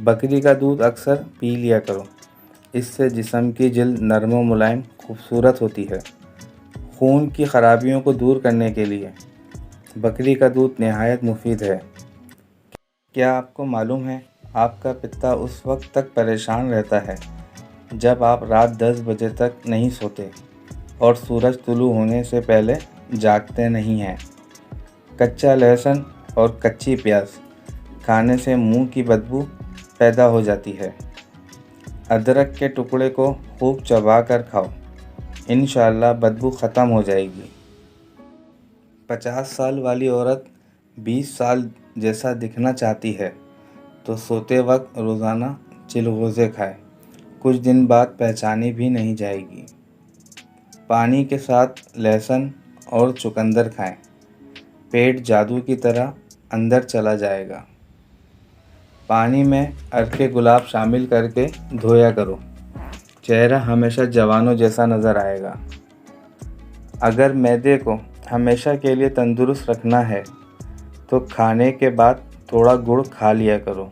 बकरी का दूध अक्सर पी लिया करो, इससे जिस्म की जल्द नरम व मुलायम खूबसूरत होती है। खून की खराबियों को दूर करने के लिए बकरी का दूध नहायत मुफीद है। क्या आपको मालूम है, आपका पित्ता उस वक्त तक परेशान रहता है जब आप रात 10 बजे तक नहीं सोते और सूरज तुलू होने से पहले जागते नहीं हैं। कच्चा लहसुन और कच्ची प्याज खाने से मुंह की बदबू पैदा हो जाती है। अदरक के टुकड़े को खूब चबा कर खाओ, इंशाअल्लाह बदबू ख़त्म हो जाएगी। 50 साल वाली औरत 20 साल जैसा दिखना चाहती है तो सोते वक्त रोज़ाना चिलगोज़े खाए, कुछ दिन बाद पहचानी भी नहीं जाएगी। पानी के साथ लहसुन और चुकंदर खाएं, पेट जादू की तरह अंदर चला जाएगा। पानी में अर्के गुलाब शामिल करके धोया करो, चेहरा हमेशा जवानों जैसा नज़र आएगा। अगर मैदे को हमेशा के लिए तंदुरुस्त रखना है तो खाने के बाद थोड़ा गुड़ खा लिया करो।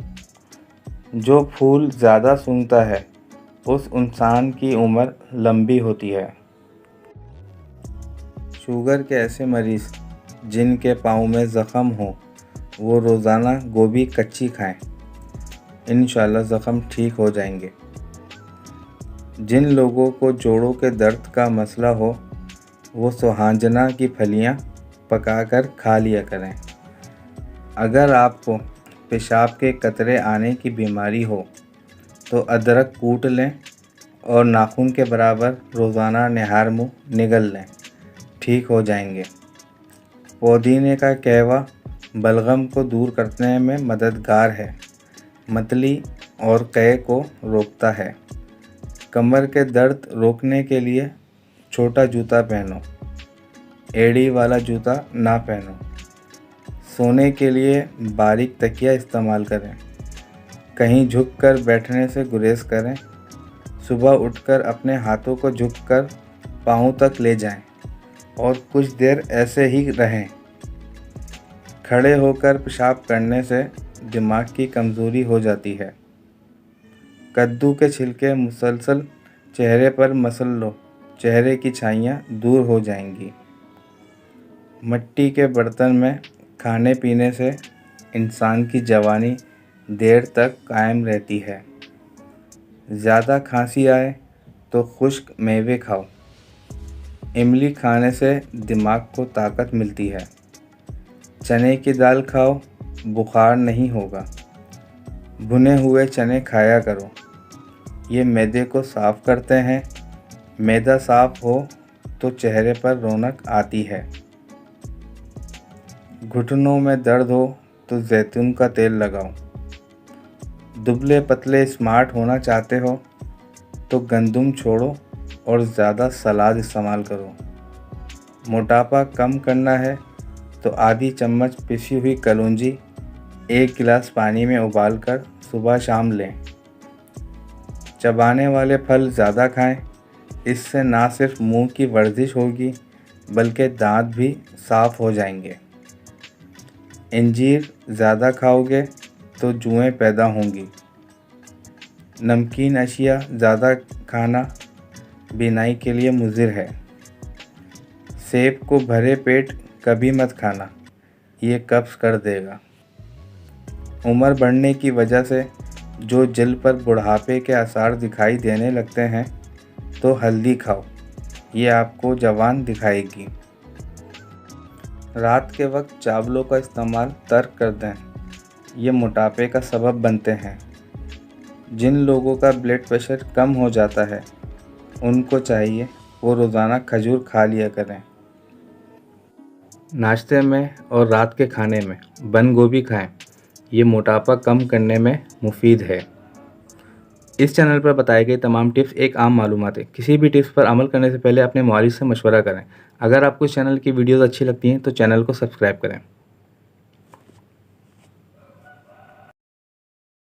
जो फूल ज़्यादा सूंघता है उस इंसान की उम्र लंबी होती है। शुगर के ऐसे मरीज़ जिनके पाँव में ज़ख़म हो वो रोज़ाना गोभी कच्ची खाएं, इंशाअल्लाह ज़ख़म ठीक हो जाएंगे। जिन लोगों को जोड़ों के दर्द का मसला हो वो सुहांजना की फलियां पकाकर खा लिया करें। अगर आपको पेशाब के कतरे आने की बीमारी हो तो अदरक कूट लें और नाखून के बराबर रोज़ाना निहार मुँह निगल लें, ठीक हो जाएंगे। पुदीने का कहवा बलगम को दूर करने में मददगार है, मतली और कै को रोकता है। कमर के दर्द रोकने के लिए छोटा जूता पहनो, एड़ी वाला जूता ना पहनो। सोने के लिए बारीक तकिया इस्तेमाल करें, कहीं झुककर बैठने से गुरेज करें। सुबह उठकर अपने हाथों को झुककर पाँव तक ले जाएं और कुछ देर ऐसे ही रहें। खड़े होकर पेशाब करने से दिमाग की कमज़ोरी हो जाती है। कद्दू के छिलके मुसलसल चेहरे पर मसल लो, चेहरे की छाइयाँ दूर हो जाएंगी। मिट्टी के बर्तन में खाने पीने से इंसान की जवानी देर तक कायम रहती है। ज़्यादा खांसी आए तो खुश्क मेवे खाओ, इमली खाने से दिमाग को ताकत मिलती है। चने की दाल खाओ, बुखार नहीं होगा। भुने हुए चने खाया करो, ये मैदे को साफ़ करते हैं। मैदा साफ़ हो तो चेहरे पर रौनक आती है। घुटनों में दर्द हो तो जैतून का तेल लगाओ। दुबले पतले स्मार्ट होना चाहते हो तो गंदम छोड़ो और ज़्यादा सलाद इस्तेमाल करो। मोटापा कम करना है तो आधी चम्मच पिसी हुई कलौंजी 1 गिलास पानी में उबालकर सुबह शाम लें। चबाने वाले फल ज़्यादा खाएं, इससे ना सिर्फ मुंह की वर्जिश होगी बल्कि दांत भी साफ़ हो जाएंगे। अंजीर ज़्यादा खाओगे तो जुएँ पैदा होंगी। नमकीन अशिया ज़्यादा खाना बीनाई के लिए मुज़िर है। सेब को भरे पेट कभी मत खाना, ये कब्ज़ कर देगा। उम्र बढ़ने की वजह से जो जल्द पर बुढ़ापे के आसार दिखाई देने लगते हैं तो हल्दी खाओ, ये आपको जवान दिखाएगी। रात के वक्त चावलों का इस्तेमाल तर्क कर दें, ये मोटापे का सबब बनते हैं। जिन लोगों का ब्लड प्रेशर कम हो जाता है उनको चाहिए वो रोज़ाना खजूर खा लिया करें। नाश्ते में और रात के खाने में बंद गोभी खाएं, ये मोटापा कम करने में मुफीद है। इस चैनल पर बताई गई तमाम टिप्स एक आम मालूमात है। किसी भी टिप्स पर अमल करने से पहले अपने मालिक से मशवरा करें। अगर आपको इस चैनल की वीडियोस अच्छी लगती हैं तो चैनल को सब्सक्राइब करें।